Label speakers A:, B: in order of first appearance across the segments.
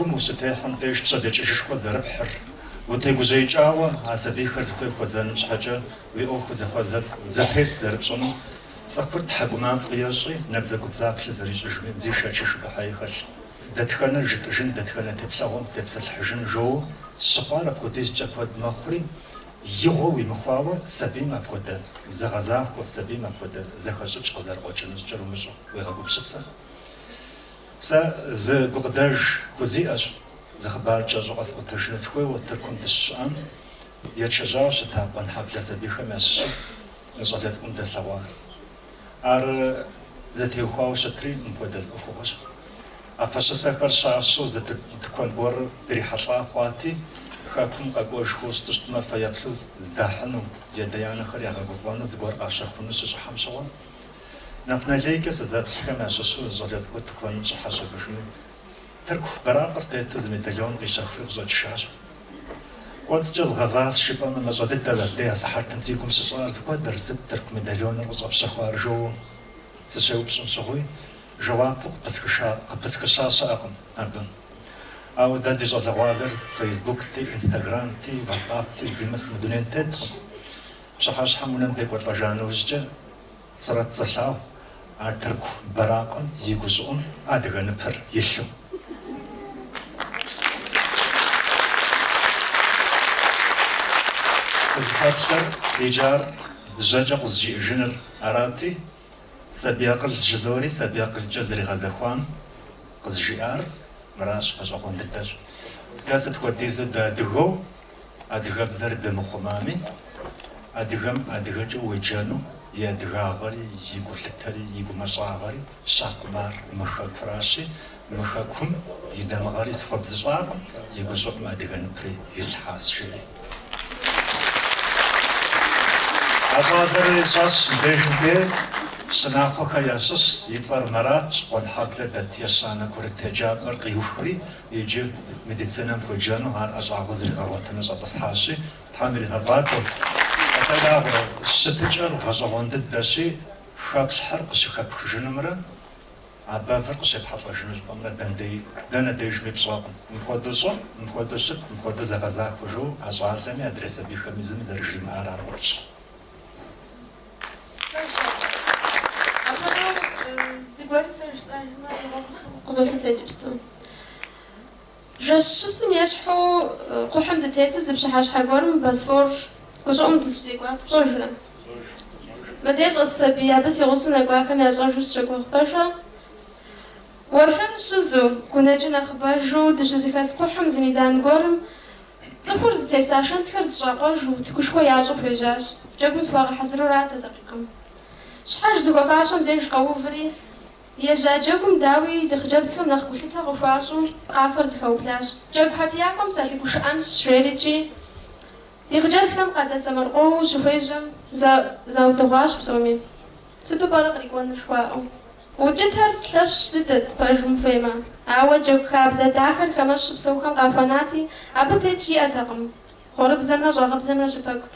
A: حقهم وستيحهم تيش بصدق إيش زرب حر وتيجو زي جاوا عصبي خرز في وزن مش حاجة ويأخذ زفاز زحيس زرب شنو صفرت حقهم فياشي نبذ قبضاك لزريج جمين زي شاشش بحي خش دتخنا جن دتخنا تبصهم تبص الحجن جو الشقارة بقديش جفد مخري يغوي مخاوة سبي ما بقدر زغزاخ وسبي ما بقدر زخشش قدر قوتشن جرو مشو ويغبو بشصة س ز قداج كوزياش زخبار جاجو قصب تجنس خوي وتركم تشان يتشجاش تابن حبل سبي خماش نزولت كم تسلوا ار زتي خواو شتري مبودز افوش افش سكر شاشو زت تكون بور بريحة خواتي خاكم قاقوش خوستشت ما فيابسو زداحنو يديانا خريا غبوانو زغور عاشا خونش حمشون نحن ليك سزاد كما شو زوجات كنت تكون مش حاجة بجنو تركو برابر تيتوز ميداليون بيشاف في زوج شاش واتجز غواص شبان ما جدت تلاتة سحر تنسيكم شجار زكواد درست ترك ميداليون رجع شخوار جو تشاوب شمشوي جواب بس كشا شاقم أبن أو دادي جد لغوالر فيسبوك تي إنستغرام تي واتساب تي ديمس مدونين تدخل شحاش حمونا ديك وطلجانو وجه صرت صلاو عتركو براقن يجوزون أدغن فر يشو سزفاتشر إيجار جاجق زجي جنر أراتي سبياق الجزوري سبياق الجزري غزخوان قزجيار مراش قجاقون دتاج داست وديز دغو أدغب زر دمخمامي أدغج وجانو يدغاغري يقول لتالي يقول مشاغري شاقمار مخاك فراشي مخاكم يدمغاري سفب زجاغ يقول شوف ما أدغن بري يسلحاس شيء أبادر جاش ديجدي شناخو خياشش يطار مرات ونحاكله دات يشانا كورتجا مرقي وخري يجي مدينة فوجانو هان أجع غزري غواتنا جابس حاشي تحمل غباكو أتلاقى الشتجر وغجوان دداشي خاب حرق شي خاب خجنمرة عبا فرق شي بحط وجنج بمرة دانا ديجمي بصاق مخودوشو مخودوشت مخودو زغزاك وجو أجع لمي أدرسة بيخميزم زرجري معارا رغبش
B: قزولت تجبستون جاش شسم يشحو قحم دتيسو زبش حاش حقورم باسفور وشوم تسجيقوا بجوجنا ما ديش السبيا بس يغسلنا قوا كم يجار جوستقوا باشا ورفن شزو كنا جينا خبار جو دجزي خاس قحم زميدان قورم تفور زتيسا عشان تكرز شاقا جو تكو شوي يعجو في جاش جاك مسواغ حزرو رات دقيقة شحال زوغا فاشم ديش قوفري يا جاكم داوي دخجبسكم ناخكوشيتا غفاشو قافر زخوبلاش جاك حتياكم سالتكو شأن شريريجي دخجبسكم قد سمرقو شفيجم زاو تغاش بسومي ستو بارق ريكوان شواو وجدت هرس تلاش شدت باجم فيما عاود جاك خابزة داخل خمش بسوكم قافاناتي عبتيجي أدغم خورب زمنا جاغب زمنا شفاقت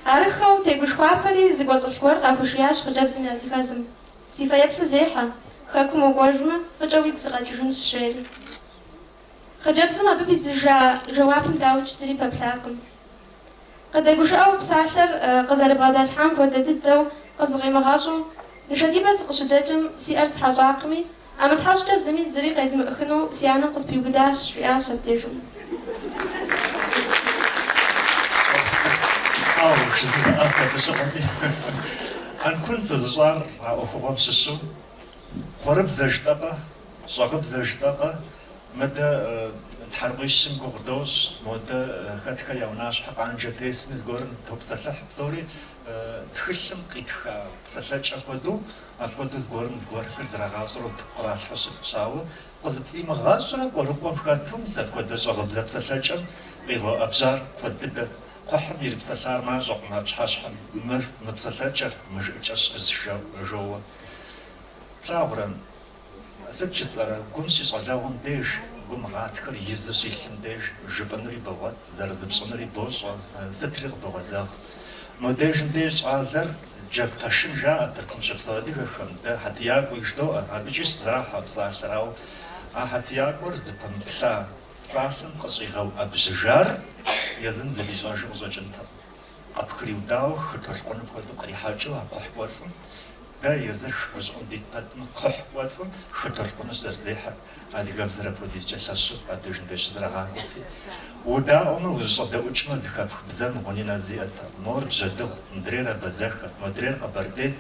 B: عرخو تيجو شوابري زيقوز الكور قافوشياش خجبزنا زيخازم سيفا يبسو زيحة خاكم وقواجمة فجاوي بسغاجرون الشريري خجبزم أبي بيتزجا جواب داوج سري بابلاكم قد أقوش أو بساحر قزار بغادات حام ودد الدو قزغي مغاشم نشدي بس قشداجم سي أرد حاجة عقمي أما تحاجة زمي زري قيزم أخنو سيانا قصبي بداش رياش أبديجم
A: أو شزم أبدا بشغلي أن كنت زجار أخوهم ششو خرب زجدقة شغب زجدقة مدى تحرقيش مقردوش مدى خدخا يوناش حق عن جتيس نزقورن توبسلح بصوري تخشم قيتخا بسلح أخودو أخودو زقورن زقور فرزرا غاشر وتقراش حشف شاو قزت في مغاشرة وربما فكاتهم سافكودو شغب زبسلح بيغو أبجار فدد قحم يلبسلار ما جق ما بشحشحم متسلجر مش إجاش جوا تلاورم سكشلارا قمشي صلاهم ديش قم غاتخر يزش يسلم ديش جبنري بغات زرزبشنري بوش ستريغ بغزاغ موديش ديش عالر جاب تشن جاء تركم شبصادي خم ده حتى ياكو يشدو أبيجيش زراحة بصاشراو أحتياكور زبم بلا صاحن قصيغو أبزجار يزن زبيجاجو زجنتا أبخري وداو خطر قن فدو قري حاجو أقح واتسن دا يزر شوزون ديتاتن قح واتسن خطر قن سرزيحة أدي قبزرت وديس جلاشو أديجن ديش زرغان ودا أمه وجدا وجمة زكاة بزن غنينا زيادة مور بجدغ ندريرا بزاخت مدرير قبردي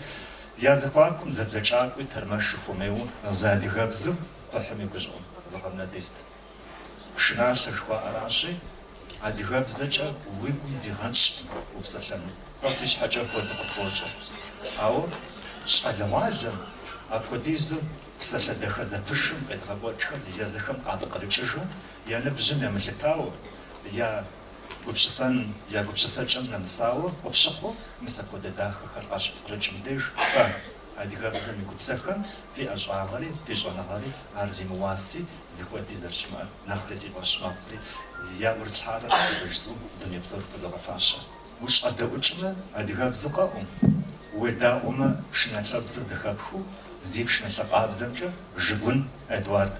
A: يا زخواكم زجاج وترمش فميو زاد غبز قحمي بجون زغنا ديست بشناش شخوا أراشي عاد غبزجا ويكم زيغانش وبسلم فاسيش حاجة هو تقصوجه أو شقلواجه أبوديزو بسلا دخزة فشم بيتغبوتشا ليزخم قاعد قريتشجو يا نبجم يا ملتاو يا قبشسان يا قبشسان جمنا مساو وبشخو مسكو داخل خرقاش بقريتش مديش فان هادي غابزة من قبسخم في أجعاري في جوانغاري عرزي مواسي زخواتي زرشمار نخرزي باشماري يا ورز الحارة بجزو دنيا بزور فلغة فاشا وش قد وجمة هادي غابزة قاهم ودا أما بشنا تلابزة زخابخو زي بشنا تلابزة جبون إدوارد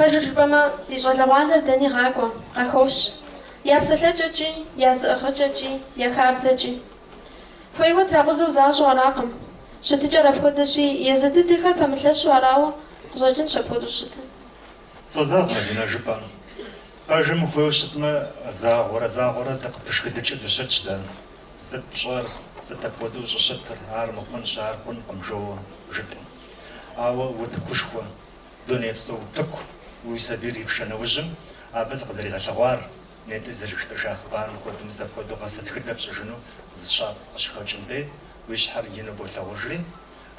B: ربما يجعل داني غاكوا غاكوش يا بسلججي يا زخججي يا خابزجي فايوة تراغوزو زاجو عراقم شتجرب خدشي يزدد دخل فمثلشو عراو غاجن شبودو شتن
A: صزاغ مدينة جبان باجم فوشتما زاغورة تقبش كدتش دشتش دان زت شار زت بودو شتر عار مخون شار خون قمجو جتن آوا وتكشوا دنيا بسو تكو ويسابيري بشنا وجم بس قدري غشوار نت زرش تشاخبان كنت مستفقد قصة خدمة شنو زشاب أشخاص جنبي ويشحر ينبو ثورجلي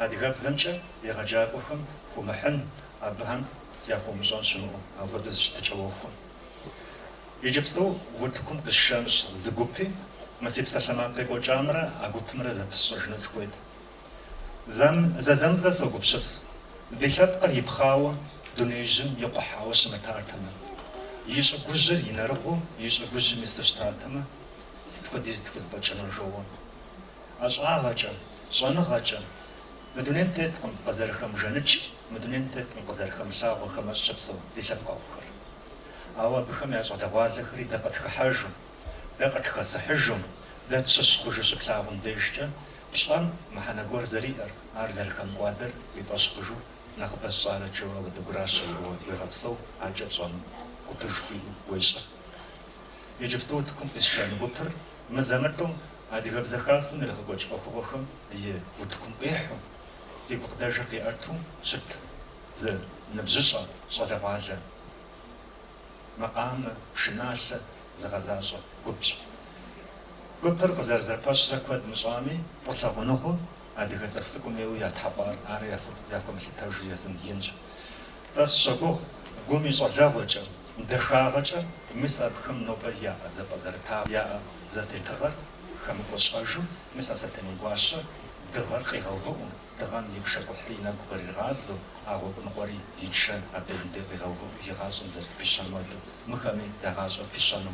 A: أدغاب زمشة يغجاكوهم كومحن أبهم ياكم جان شنو أفضل تجاوهم يجبستو ودكم الشمس زغوبي مسيب سلمان قيبو جامرة أغوب مرة بسرجنا سكويت زمزة سوغوبشس ديشات قريب خاوة دونيجم يقحاوش متارتما يش أقوجر ينرغو يش أقوجر مستشتاتما ستفدي ستفز بچنا جوا أشعاغاچا شانغاچا مدونين تتم قزرخم جانچ مدونين تتم قزرخم شاغو خمس شبسو ديشات قاوخر أوا بخم ياش دغوال خري دقت خحاجو دقت خسحجو دات شش خوجش كلاون ديشتا بشان محنا غور زرير أرزرخم قادر بيباشخجو نخبس شارع جوا ودقراش ويغبسو عجب شان وتجفي ويش يجب تكون بشان بطر مزامتهم هذه غبزة خاصة نلخ قوش أخوهم هي وتكون بيحهم في بقدر قيارتهم شت ز نبجشة صلاة عاجة مقام شناشة زغزاشة قبش قبر قزر زرباش ركود مشامي فطلع غنوخو هذه غزفتكم يو يتحبار عارف ياكم التوجيه زندينج فاس شغو قومي صلاة وجه دخاغة مثل بخم نوبيا زبازرتا يا زتتغر خم قشاجو مثل ستني قاشة دغر قيغوفو دغان يكشكو حرينا قري غازو أو نقري يتشن أبين دغوفو يغازو درس بيشان ودو مخامي دغازو بيشانو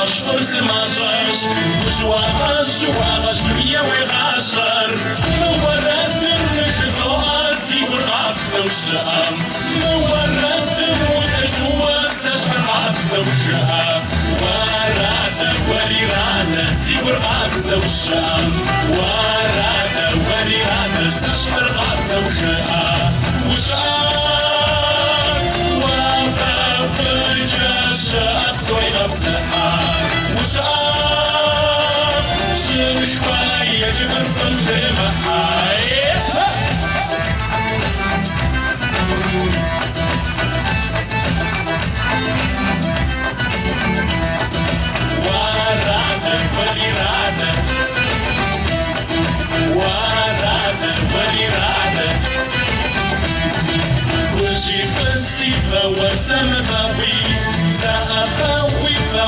C: بشطر سماشاش وشواغش شواغش يا وغاشر نورت نجز واسي بالعكس والشام نورت ونجوس بالعكس والشام وراد وريراد سي بالعكس والشام وراد وريراد سش بالعكس والشام وشام وفا فرجاش أفسوي غفزها وشعب شوية جبن في محايس ورادة وليرادة ورادة وليرادة وشي فلسفة وسم فاوي زاقاوي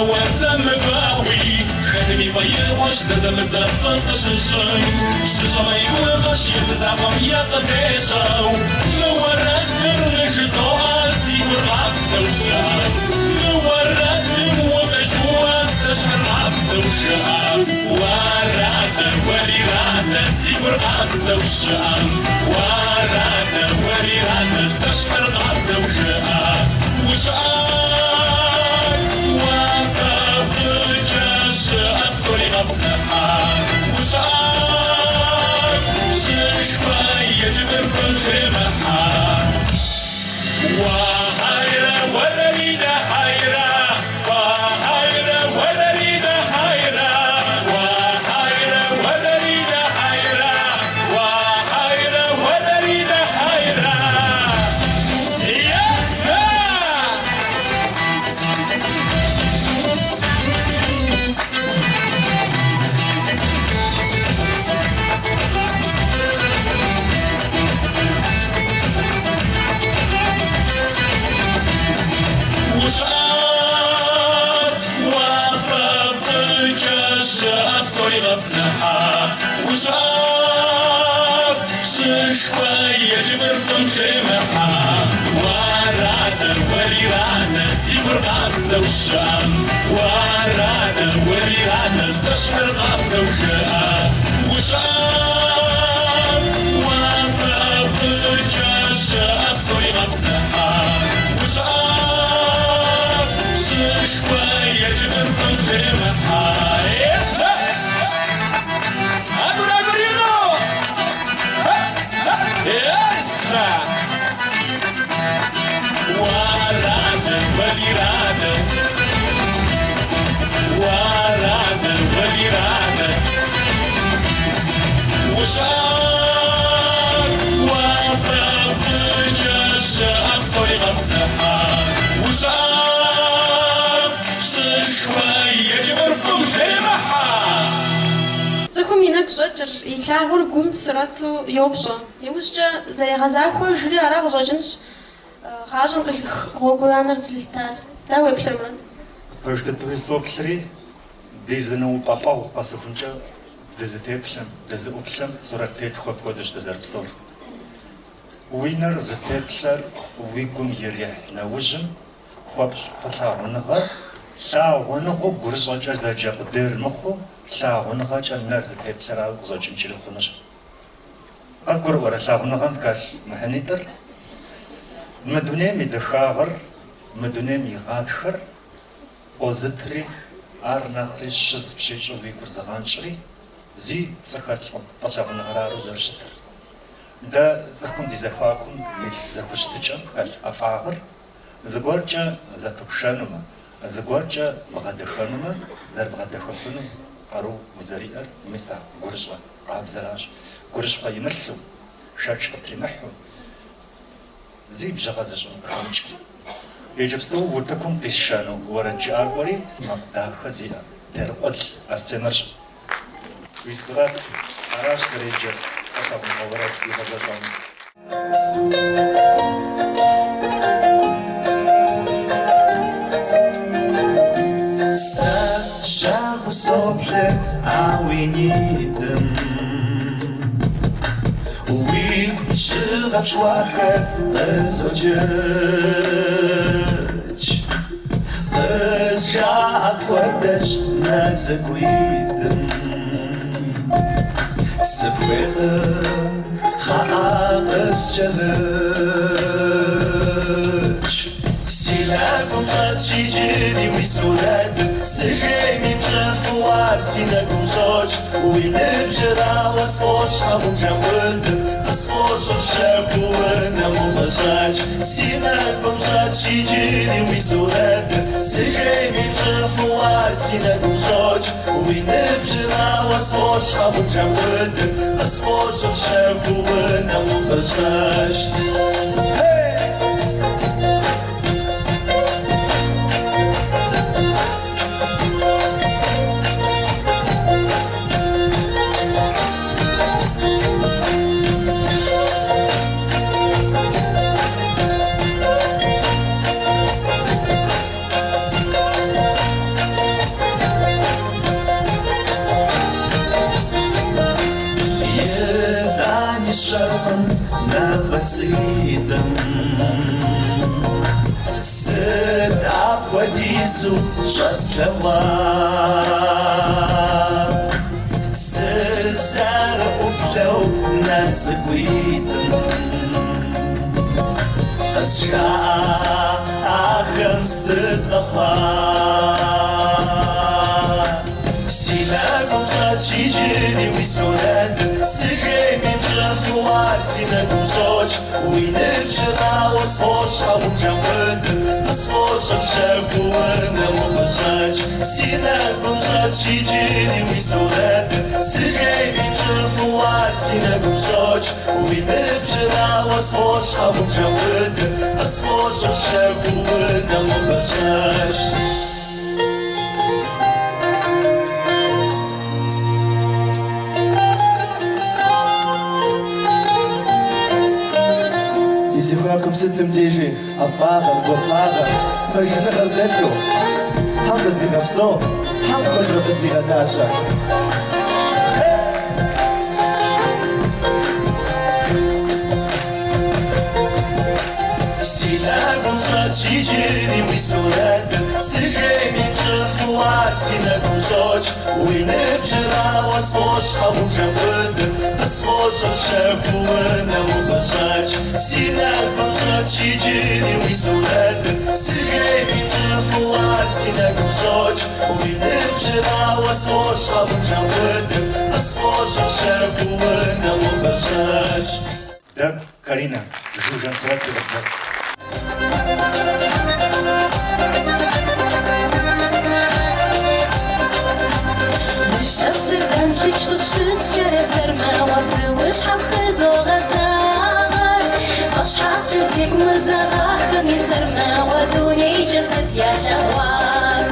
C: وسم باوي خدمي بيغش ززم زفطش الشي شجرة يوغش يززعم يقديشو نورد نرنجز واسي والعبس والشعب نورد ومجوز شهر العبس والشعب وراد وريراد سي والعبس والشعب وراد وريراد شهر العبس والشعب وشعب أفسحان وشعب شوية جبر في محان وهايرة ولا ريدة هايرة وهايرة ولا ريدة هايرة وهايرة ولا ريدة هايرة وهايرة زوجان ورانا وريرانا سشهر غاب زوجان وشام وفا فرجا شاف صوري غاب سحاب وشام شوية جبن في محار يسا أقول ينو يسا ورانا وريرانا ورانا وريرانا وشام وفا فرجا شاف صوري غاب سحاب وشام شوية جبن في محار
B: Зэхум и нэгу щӏэкӏыр, и лъагъуэр гум сырэту йопщӏэ. Иужькӏэ зэрегъэзахуэ жыри ара къыщӏэкӏынщ гъащӏэм къихых гъуэгур анэр зылъытар. Дауэ уеплъэмэ?
A: Пэжкъытуи соплъри дизэнэупӏэпӏэгъу къэсыхункӏэ дызытеплъым, дызыӏуплъым сурэт тетху апхуэдэщ дызэрыпсэур. Уи нэр зытеплъэр уи гум ирихь нэужьым хуэпщӏ пылъагъуныгъэр лъагъуныгъэу гурыщӏэкӏэ зэджэ къудейр мыхъуу лъагъуныгъэкӏэ нэр зытеплъэрауэ къыщӏэкӏынкӏыри хъунущ. Къэвгурыӏуэрэ лъагъуныгъэм хэлъ мыхьэнитӏыр? Мы дунейм и дахагъэр, мы дунейм и гъатхэр ӏуэзытри ар нэхъри щыз пщищӏу уи гур зыгъанщӏри зи цӏыхэр лъагъуныгъэрару зэрыщытыр. Дэ цӏыхум ди зэхуакум и зэхущытыкӏэм хэлъ ӏэфӏагъыр зыгуэркӏэ зэпыпшэнумэ, зыгуэркӏэ бгъэдэхэнумэ, зэрыбгъэдэхуэфыну къару узэриӏэр мис а гурыщӏэ къабзэращ. Гурыщхъуэ имылъу, шэч къытримыхьу, зи бжьыгъэ зыщӏэмыпхъэнкӏ. Иджыпсту утыкум къисшэну уэрэджыӏакӏуэри макъ дахэ зиӏэ Дэрыкъуэл а сценэрщ. Уи сурэт аращ зэреджэр къэлъагъуныгъэ уэрэд игъэзэщӏэну.
D: Шаху сопле ауинидым Уик шыгап шуахэ ызоджыч Ызжахуэдэш назэгуидым Сыпхуегъым хъаӏэ Sinagum fazigini ui surad Sejemi prăhuar sinagum joci Ui nebjera o svoș amum jamând A svoș o șerhuân amum băjaci Sinagum fazigini ui surad Sejemi prăhuar sinagum joci Ui nebjera o svoș amum jamând A svoș o șerhuân amum băjaci Навацидам Сыд апхуэдизу щӏэслъэгъуа Сызэрыӏуплъэу нацӏыкӏуитӏым Къэсжаӏахэм сыд къэхъуа Си нэгум щӏэщиджыри уи сурэт Сыжеми прăhuар sinagum joci Ui nebjera svoș amum jamând A svoș o șerhuân amum băjaci Sinagum щăщиджыри уи сурэт Сыжеми прăhuar sinagum joci Ui nebjera svoș amum jamând A svoș o șerhuân amum băjaci
E: Изихуакум сытым дежи, афагъэр, гуапагъэр, пэжыныгъэр дэлъу, хьэм къыздигъэпсэу, хьэм куэдрэ къыздигъэтащэ.
D: Си нэгум щӏэщиджыри уи сурэт سجيني بشخوات سينا كوزوج وينبجرا وصوش حبو جنبد بس خوش الشاف وانا وبشاج سينا كوزوج يجيني ويسولد سجيني بشخوات سينا كوزوج وينبجرا وصوش حبو جنبد بس خوش الشاف وانا وبشاج
A: ده كارينا جوجان سوات بزاف
F: الشمس بانتك خشش جرزر ما وابزوش حق خزو غزار باش حق جزيك مزاغاك ميسر ما ودوني جسد يا شهواك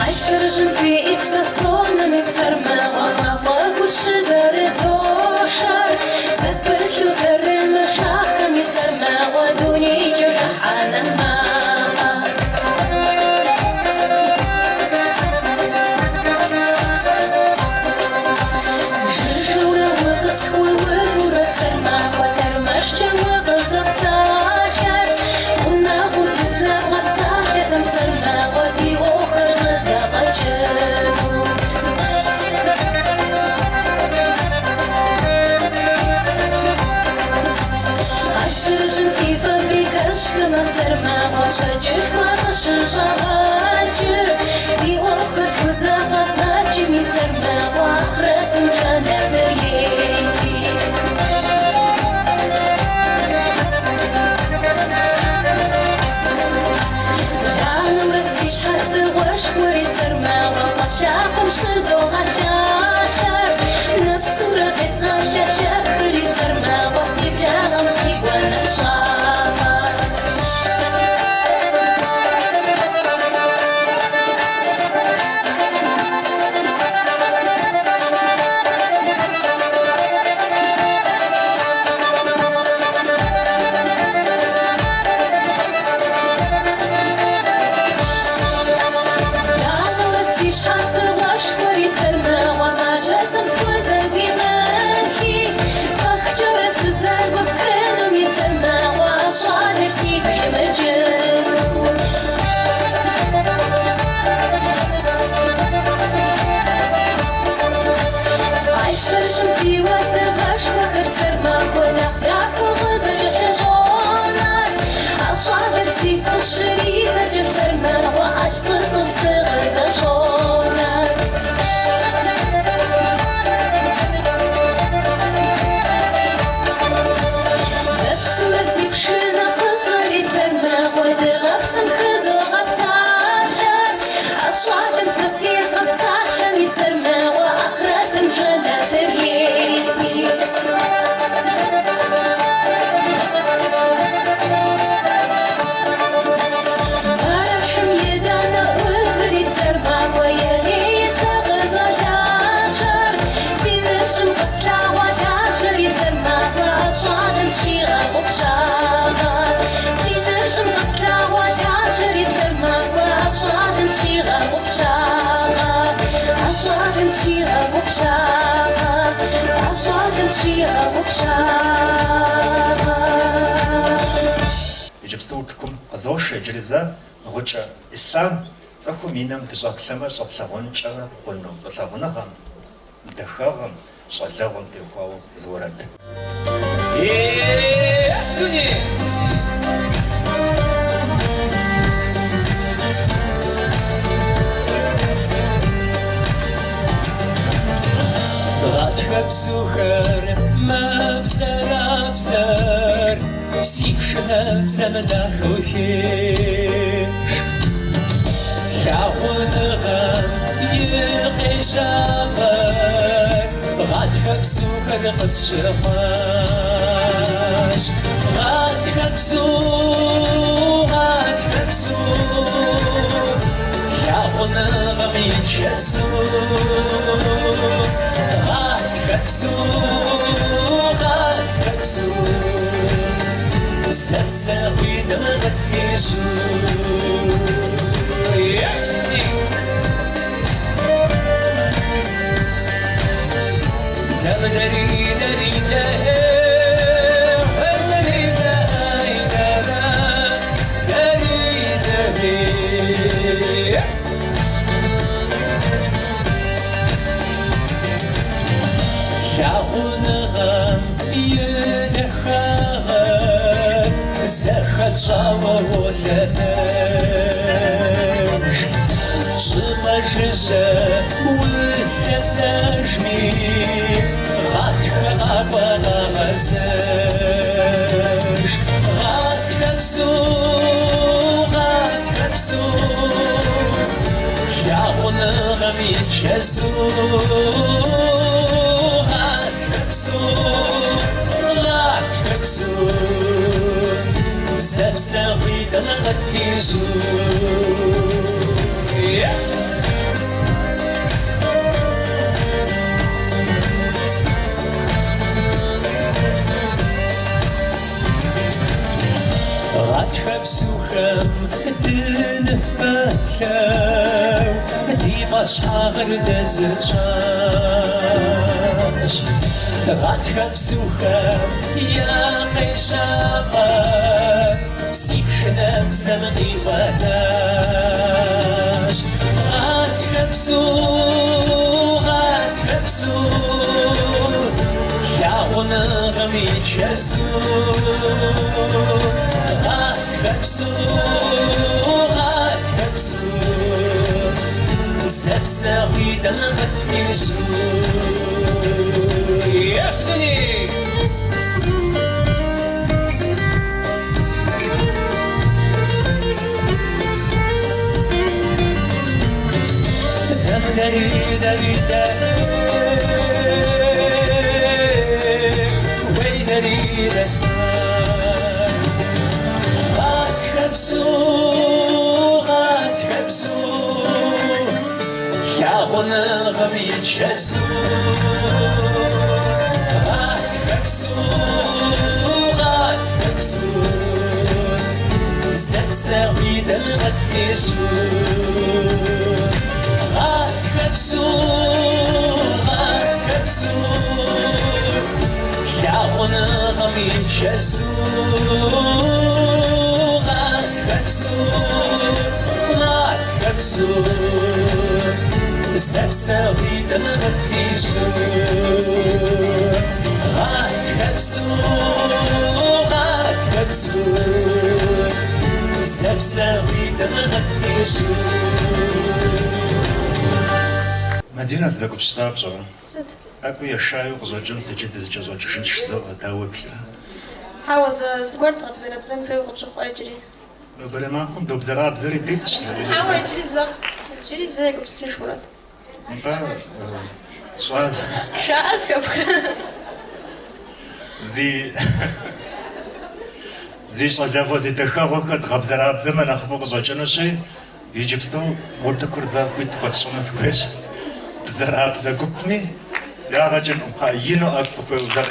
F: عيسر في إسكاسون مكسر ما وما فرق وشزر زوشر زبرت له ذر المشاخ ميسر ما ودوني جرحانا ما جرجورة وقصخو وذورة سرما وترمشت وقصب ساكر وناخد بزاف غبساكر تمسر ما ودي أخر غزاق جبوت عالسرجم في فابريكاش كما سرما وشجر وغش شغاجر دي أخر بزاف غزاكر مي سرما وآخرة مجانا دريتي دعنا مرسيش حاسة واشكوري سرما وقشاقم شنزو غشاخر نفسو رغي صاشا خري سرما وسيبتا غمتي وانا شاخر دعنا مرسيش حاسة واشكوري سرما وما جاتم سوزا بمانكي أخجر السزاق وفكانو مي سرما وعشان نفسي بمجنون عيسرجم في وسط غش وكر سرما ونخدعك وغزج شجونار عشان نفسي كشري زج سرما وأتفصل صغر شونار زبسو رزيك شنا قطري سرما ودغبسم خزو غبساشر عشان تمسسيس غبساشر مي سرما وأخرتم جنة تريتي برشم يدانا وذري سرما ويلي سغزا داشر سينبشم قسلا وداشر يسرما وعشان مشيغا وبشاغر سينبشم قسلا وداشر يسرما وعشان مشيغا وبشاغر عشان مشيغا وبشاغر عشان مشيغا وبشاغر
A: يجبستوتكم أزوشة جلزة غوشة إسلام تأخو مينام تجاكلما شطلغون شغا غنو بطلغونغم دخاغم شطلغون تيخواو زورد
C: غاتخف سخر ما بسر أفسر فسيك شنف زمن روحيش شاون غم يقيش أغر غاتخف سخر قص شخاش غاتخف سخر شاون غم ينشسو غاتخفسو سفساوي نغتنيسو تغدري نرينا زخت شاور وثلاث شمجزة والثلاث غاتك غابة غزاش غاتك بسو شاغنا غمي جزو غاتك بسو زفزاوي دلغتيزو غاتحبسوخم دنفبتلاو ديما شحاغر دزجاش غاتحبسوخم يا قيشاقا سيكشنا بزمغي وداش غاتحبسو شاغنا غمي جزو غاتحبسو زفزاوي دلغتيزو ياخدني داري ويدري غاتحبسو شاغنا غمي جزو غاتحبسو زفزاوي دلغتيزو غاتحبسو شاغنا غمي جزو غاتحبسو زفزاوي دلغتيزو غاتحبسو زفزاوي دلغتيزو
A: مدينة زدك بشتاب جوا
B: زد
A: أكو يشاي وغزوجن سجد زجاج جشن شزا داوك لا
B: حاوز زغرت غبزر بزن في وقشخ أجري
A: لو بلا ما كنت بزرع بزري ديتش
B: حاول أجري زغ أجري زي قبسي شورت
A: انت شاز
B: شاز كبر
A: زي شغله زي تخاو كنت غبزرع بزمن أخفوق زوجنا شيء يجيبستو ودكور ذا بيت واتشونا سكويش بزرع بزاكوبني يا رجل مخاينو أكفو وزرع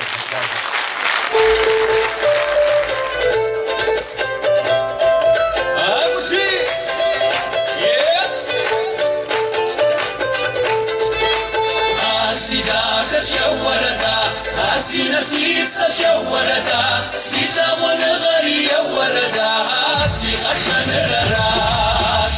C: سي نسيب سشوردا سيتا ونغري وردا سي عشان راش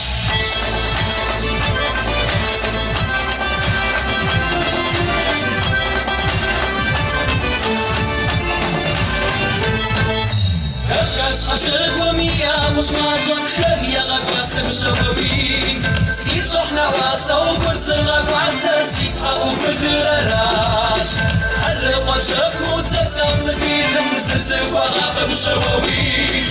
C: كاش عشق وميا مش معزوم شريا غواس بشوين سيب صحنا واسا وبرزغ وعسا سيب حقو فدراش حرق وشك وسسام زبيل مززق وغاق بشوين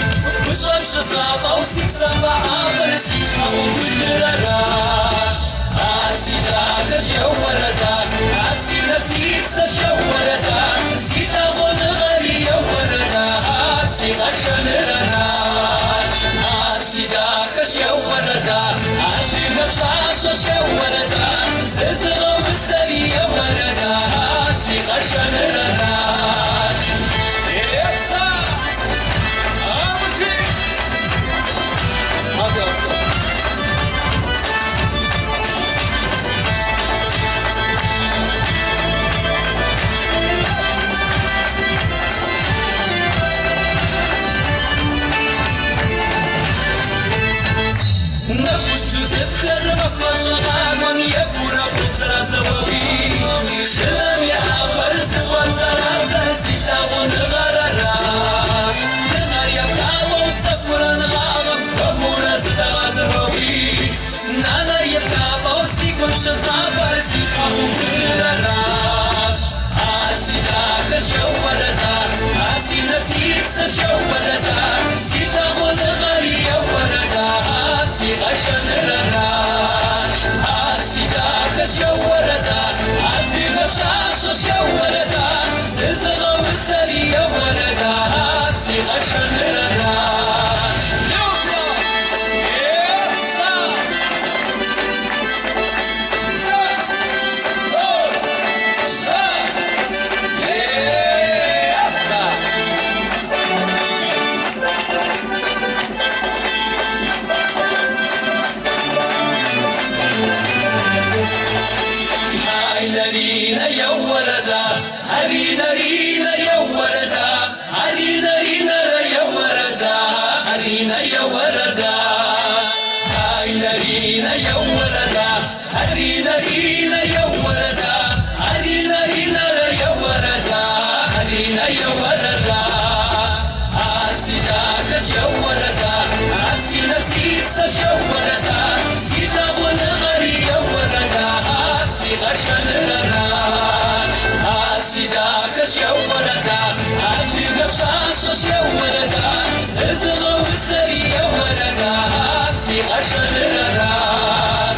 C: وشرب شزغاب او سيب سمع عبر سيب حقو فدراش سيدا تشوردا سيدا سيب سشوردا سيدا ونغري وردا سيدا شنرناش سيدا كشوردا عزيز بشاش شوردا ززغ بالسري وردا سيدا شنرناش يسا أمشي هذا أصلا رينا يا وردا علينا رينا يا وردا علينا يا وردا عسيداكش يا وردا عسينا سيتسا يا وردا سيتا ونغري يا وردا عسي غشن راش عسيداكش يا وردا عجي غفشاشوش يا وردا ززغو السري يا وردا عسي غشن راش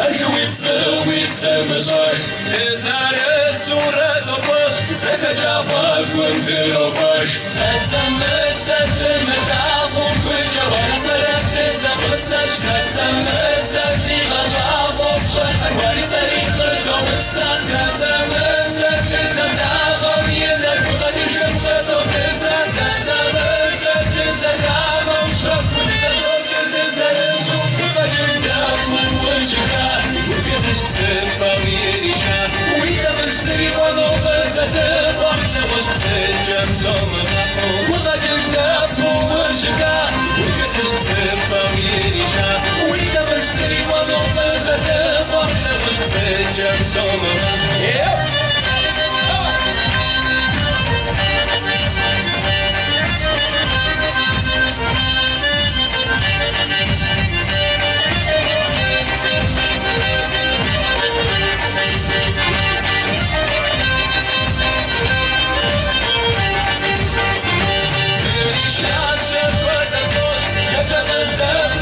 C: أجوي تسوي سمجاش تزار السورة لباش زكا جاباك ومقرباش زازم السد متعاقم بجوار سرق تزغساش زازم السد غجابو بشهر واري سريق القوسان زازم السد تزغاغم يدك وغد شمغتو تزان زازم السد تزغاغم شك وتزغوش تزرزو وغد جدام وجهها وكيفاش بسبة ويريشا وإذا مش سري ونوبة زهر واحدة مش بسجم صمها وغادي جناب وجهها وكيفاش بسبة ويريشا وإذا مش سري ونوبة زهر واحدة مش بسجم صمها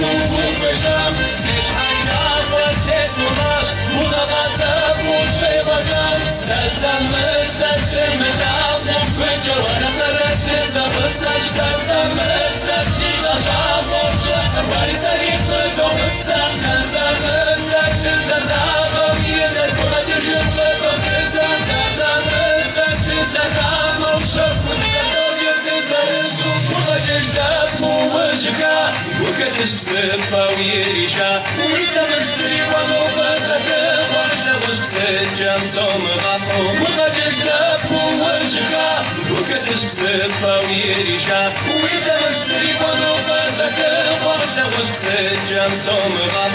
C: وفجام زيش حجاب وزيت نماش وغغطب وشي رجام زازم السد متعب وفجر وانا سرت زبساش زازم السد زينا جاب وشهر واري سريق بدوم السان زازم السد زداغم يدك وغد جرب بخزان زازم السد زداغم وشهر ونزدو جرد زرزو وغد جداب ووجهها وكتش بسبة ويريشا وإذا مش سري ونوبة زكاة وإذا مش بسجم صمغة وغد جلاب ووجهها وكتش بسبة ويريشا وإذا مش سري ونوبة زكاة وإذا مش بسجم صمغة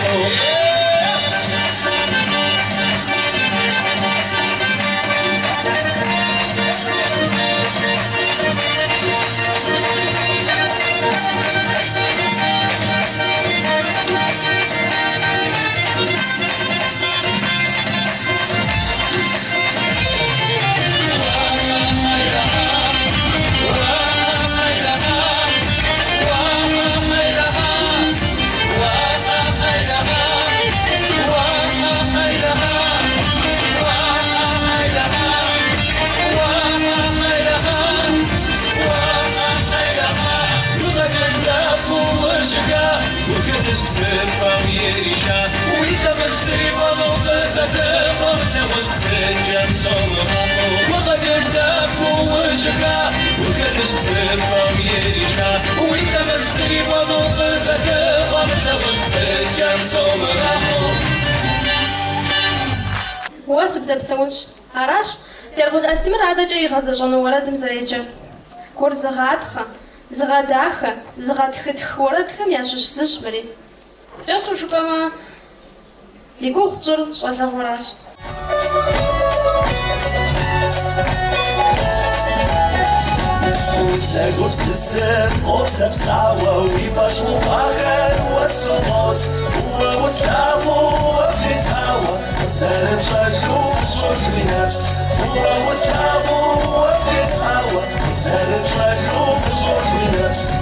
C: وكتش بسبة ويريشا وإذا مش سري ونوبة زكاة وإذا مش بسجم صمغة وغد جداب ووجهها وكتش بسبة ويريشا وإذا مش سري ونوبة زكاة وإذا مش بسجم صمغة
B: واسب دبسونش عراش ترغد استمر عدا جاي غزة جانو ورد مزريجة كور زغادخا زغاداخا زغادخت ورد ياشش زشبري جاسو شبما زيكو خجر شغل غراش
D: ساقو بسسر وبسب سعوة ويباش مفاخر والسموس هو وسلاوه وبجي سعوة السالب شاجو شوش بنفس هو وسلاوه وبجي سعوة السالب شاجو شوش بنفس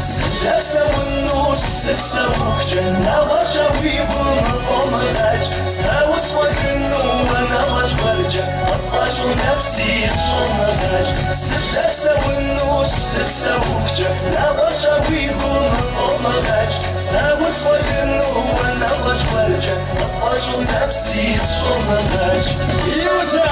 D: سلسة والنوش سبسة وكجنة وشاوي بمقوم الهج ساوس وجنو وانا وش برجة أطفاشو نفسي شوم الهج سلسة والنوش سبسة وكجنة وشاوي بمقوم الهج ساوس وجنو وانا وش برجة أطفاشو نفسي شوم الهج يوجا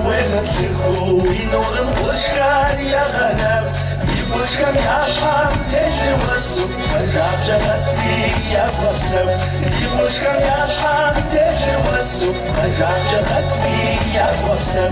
D: ونبلغو ينور مبوشكار يا غنم يبوشكم يا شحام تجري وسو أجاب جغتكي يا بغبسو يبوشكم يا شحام تجري وسو أجاب جغتكي يا بغبسو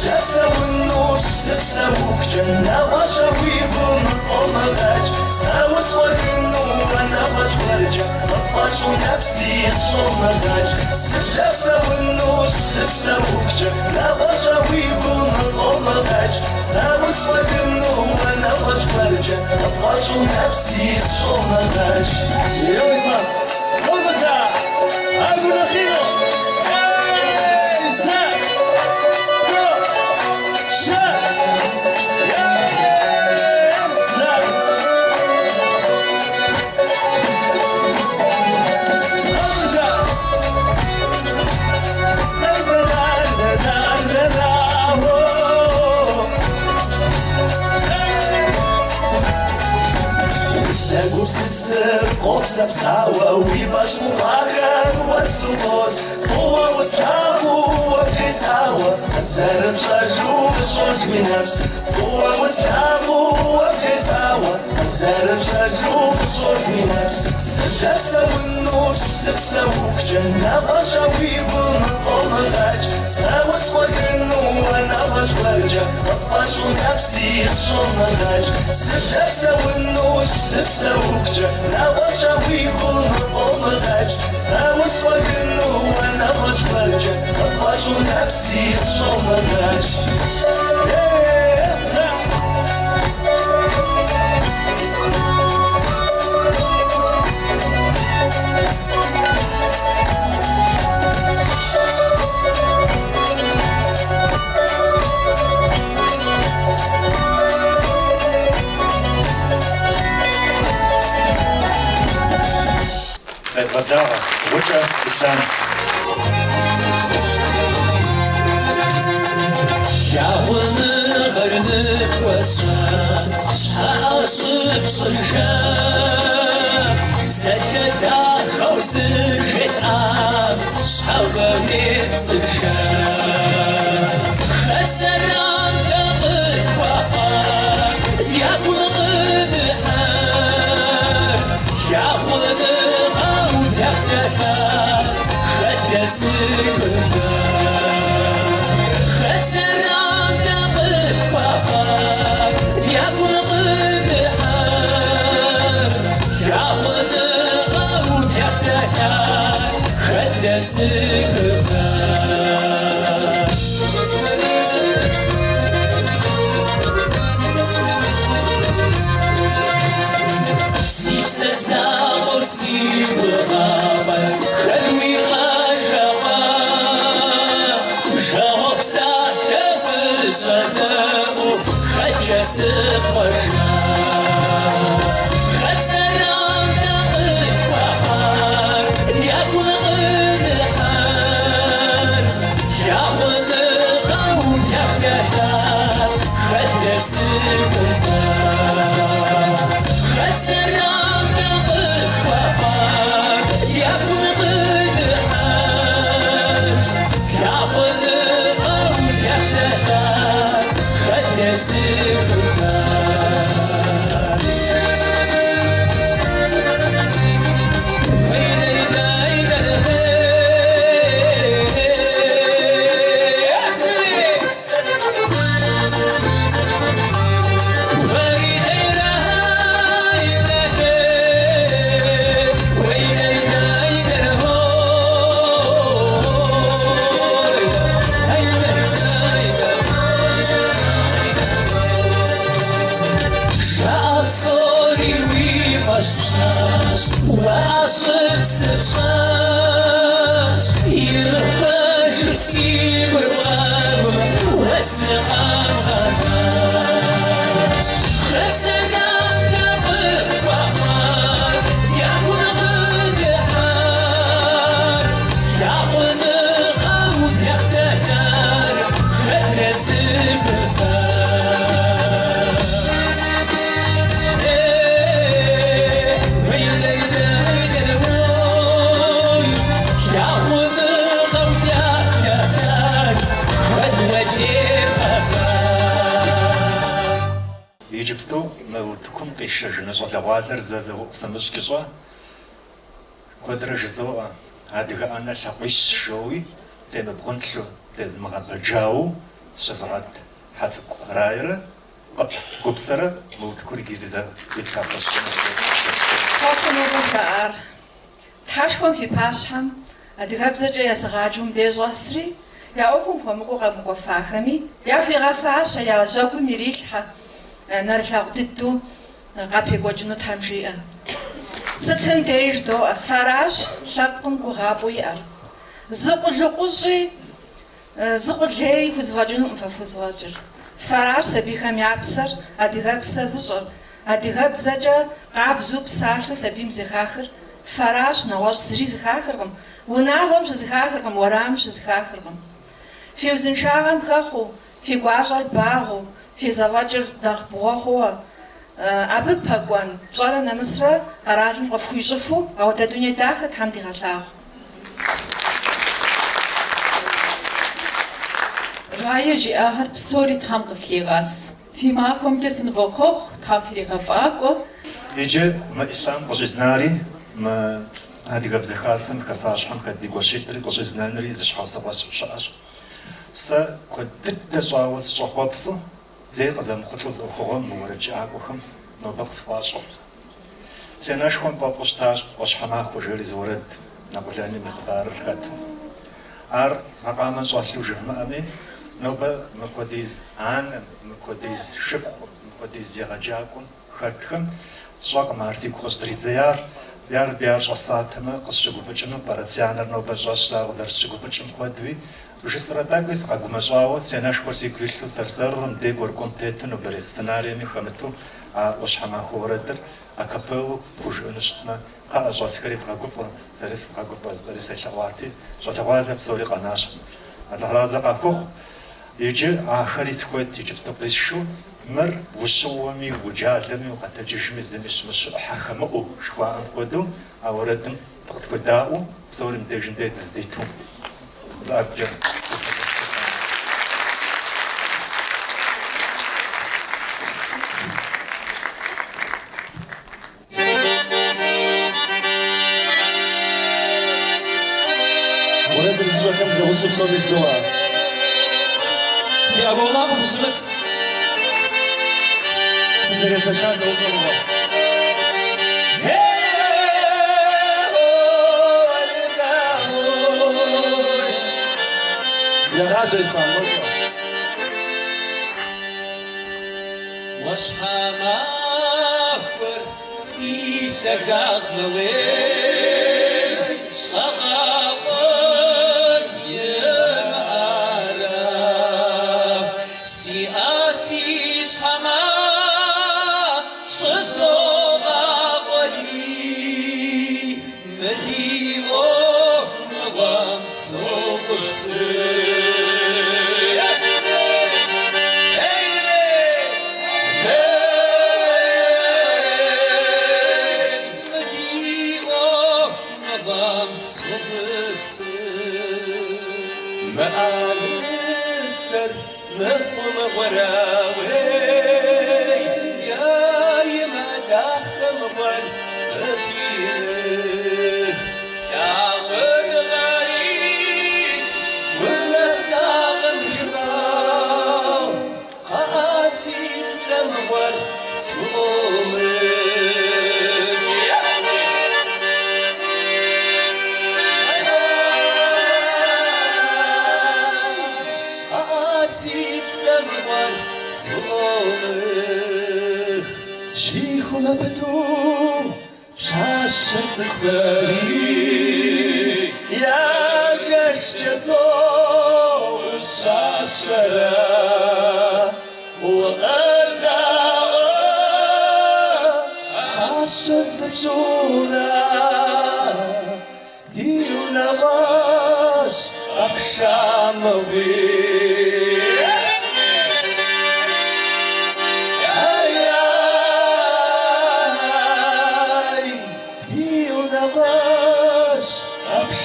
D: سبسو النوش سبسو وكجنا وشويبو من أمغاج ساوس وجنو وانا وجورجا أطفاشو نفسي الصومغاج سبسو النوش سبسو وكجنا وشويبو من أمغاج ساوس وجنو وانا وجورجا أطفاشو نفسي الصومغاج
E: يويسا والمسا أقول أخيرا
D: قف سبساوة ويباش مغاغر والسوبوس هو وسراغو وبجيساوة الزرب شاجو بشوج بنفس هو وسراغو وبجيساوة الزرب شاجو بشوج بنفس سبسا والنوش سبسا وكجنا بشاويبو من أمغاج ساوس وجنو وانا وجورجا أطفاشو نفسي الشومغاج سبسا والنوش سبسا وكجنا بشاويبو من أمغاج ساوس وجنو وانا وجورجا أطفاشو نفسي الشومغاج
A: بدارة وجه إسلام
C: شاون غرنك وسان شاصب صلشان سجدا روسر شتام شاوني صلشان خسران ثقل وقار ديابو غبحان شاون خسران دقل وقار يا بغل حار شاخذ غوت يقتكار خد سكفار سيب سزاغر سيب غابر خلوي صدقوا خجسب وجهان خسران دقل وحار يقول الحار شاول غوت يقتهار خجسب وجهان خسران دقل وحار يقول الحار شاول غوت يقتهار سكفار
A: خمتو ما تكون قيشة نشاط لغالر زازو سمش كشوا قدر جزو هذه أنا شاقيش شوي زي ما بغنتلو زي ما غبجاو شزغات حسب رايرة قبسرة ما تكون جيزة يتكافش
G: خاطر بشعر تحشهم في باشهم أدرب زوجي يسغاجهم دي جاسري يا أخوهم فمقو غمقو فاخمي يا في غفاش يا جاكو ميريلها نرجع قدتو قابي قوجنو تامشيئة ستم ديج دو فراش شابقم قغابو يأر زقل لقوجي زقل لي فوزواجنو مفافوزواجر فراش سبيخم يابسر أدرب سزجر أدرب زجا قابزو بساخر سبيم زخاخر فراش نواج زري زخاخرهم وناهم شزخاخرهم ورام شزخاخرهم في وزنشاغم خاخو في قواجر باغو في زواجر دغبوغو أبب بقوان جارنا مصر قرارن غفوي جفو أو دا دنيا داخل حمدي غلاغ
H: راية جي آخر بسوري تحمد في غاس في معكم كسن فوخوخ تحم في غفاقو
A: يجي ما إسلام قجزناري ما هذه قبل خاصم كساش حم كدي قشيتري قجزناري زش حاصل شاش سا كدت جاوز شخوبس زي قزم خطوز أخوهم ورجع أخوهم نبقص فاشل سناش كم بفشتاش وش حماخ وجري زورد نقولاني مخبار الخاتم أر مقام جالو جف مامي نوبة مقديز عن مقديز شبخ مقديز يغجاكم خاتم سواق مارسي كوستريت زيار بيار شخصاتهم قصشوا بفجمه بارتيانر نوبة جاشا ودرسوا بفجم قدوي وجسر تاكويس قاقو مجاوة سناش كورسي كويلتو سرسرم ديغور كومتيتن وبريس سناريا ميخامتو وش حماخو وردر أكابلو فوجونشتنا قا أجاس كريب قاقوفا زريس قاقوفا زريس الشواتي جاتوالي بسوري قناش الهرازة قاقوخ يجي آخري سكويت يجي بستقليس شو مر وشوامي وجالمي وقتجيشمي زمش مش حكمو شوان قدو أوردن بقت قداو سوري مديجن ديت زديتو زاجر
E: ورد الزوا كم زوجوا بصوت الدواء
C: في أبو الله بس
E: زي سكان وصلوا يا غازي يسمع
C: وش حماخر سيثك أغموي شغابان يمعرب سياسيش حما شصوبا ولي مدي أوه مغام صوب
D: مآل السر مثل غراوي يا يما داخل ظل أبيه شاغل غريب ولا ساغم جبال قاسي بسمور سومي شيخ ما بدو شاشة زخباري يا جش جزو شاشرة وغزاوة شاشة زبجورة ديونا غاش أبشاموي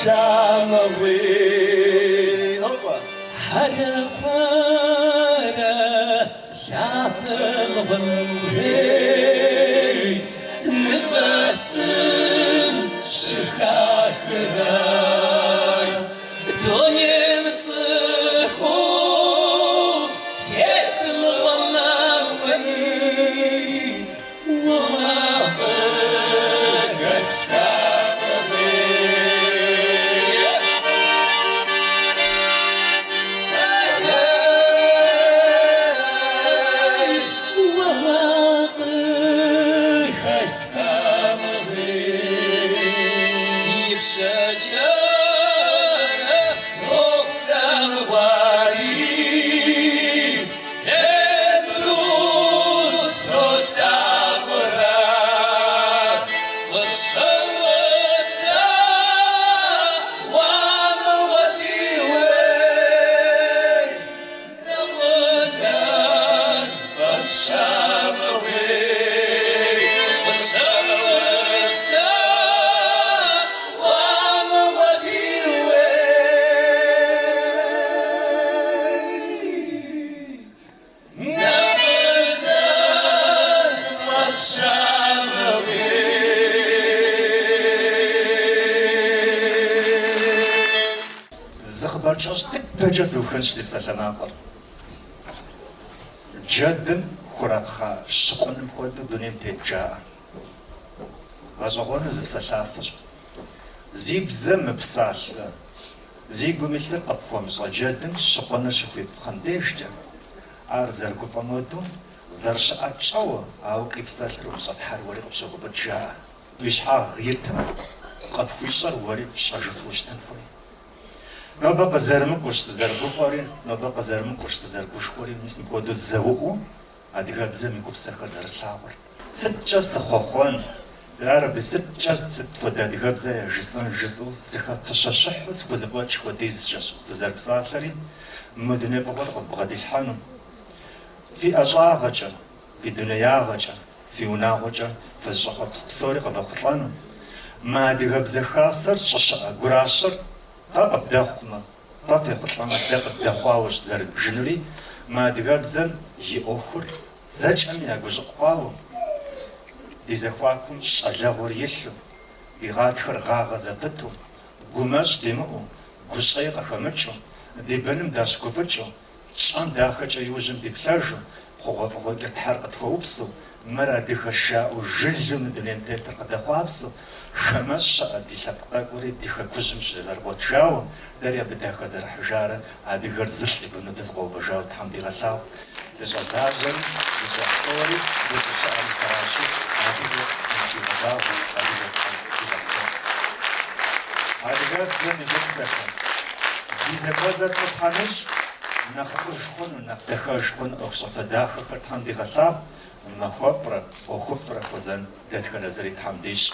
D: شاموي
C: حرقارة شعب الغمري
A: بسجس وخنش دي بسلام أقر جدا خرقها شقن مخود دنيا تجاء غزغون زبسلافر زيب زم بسال زيجو مثل قفوم جدا شقن شخيط خنديشتا أرزل كفامودو زرش أتشوا أو كيبسال روسات حروري قبشوا بتجاء ويشحا غيرتم قد فيشر وري بشاجفوش تنفوي نبقى زرمكوش زرقوفارين نبقى زرمكوش زرقوشورين نسم كودو زوقو أديها بزمي كوبسخر درسلاور ستجا سخوخون العربي ستجا ستفودا أديها بزايا جسنا جسو سخا تشاشح سكوزبواتش وديز جاش زرق صاثرين مدني بغرق بغادي الحانو في أجاغجا في دنياغجا في وناغجا في الجغر سوري قبل خطلانو ما أديها بزخاصر شاشا قراشر أبدأ ما طافي خطلنا أبدأ خواوش زرق بجنري ما دقابزن يأخر زج أم يعجز قاو إذا خواكم شلا غريشلو بغاتخر غاغزة بتو قماش دمو قصيغة خمتشو دي بنم داش كفتشو شان داخل يوجم دي بلاجو خوغا خوغا كتحرق تفوبسو مرا دي خشاء وجلو من دنيا تيتر قد خوابسو خمس دي شبقا قولي دي خكوزم شلر بوتشاو دريا بدا خزر حجارة عادي غرزش لبنو تسقو بجاو تحمدي غلاو لجا زاجن لجا صوري لجا شعر الفراشي عادي غرزي غلاو عادي غرزي عادي غرزي نجسكا إذا كوزت متحنش نخفش خون ونخدخش خون أخصف داخل كتحمدي غلاو ما خفرة وخفرة وزن دتخنا زريت حمديش